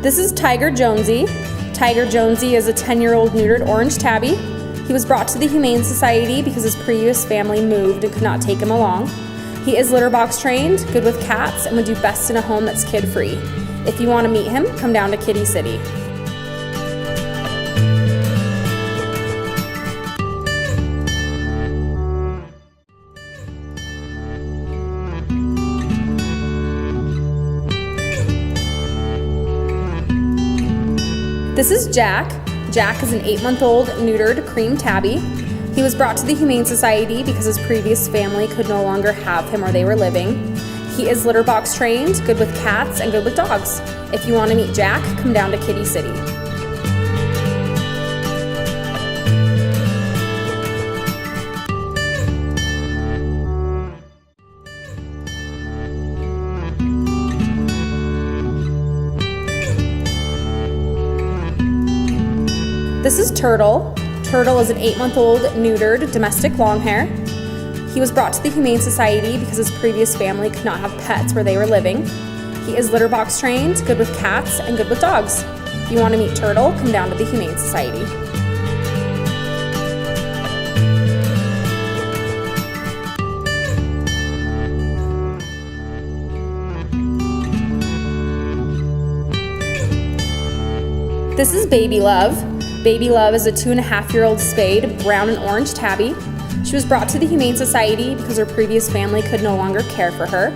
This is Tiger Jonesy. Tiger Jonesy is a 10-year-old neutered orange tabby. He was brought to the Humane Society because his previous family moved and could not take him along. He is litter box trained, good with cats, and would do best in a home that's kid-free. If you want to meet him, come down to Kitty City. This is Jack. Jack is an 8-month-old neutered cream tabby. He was brought to the Humane Society because his previous family could no longer have him where they were living. He is litter box trained, good with cats, and good with dogs. If you want to meet Jack, come down to Kitty City. This is Turtle. Turtle is an 8-month-old neutered domestic longhair. He was brought to the Humane Society because his previous family could not have pets where they were living. He is litter box trained, good with cats, and good with dogs. If you want to meet Turtle, come down to the Humane Society. This is Baby Love. Baby Love is a 2.5-year-old spayed brown and orange tabby. She was brought to the Humane Society because her previous family could no longer care for her.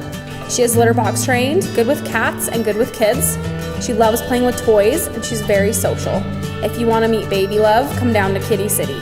She is litter box trained, good with cats, and good with kids. She loves playing with toys, and she's very social. If you want to meet Baby Love, come down to Kitty City.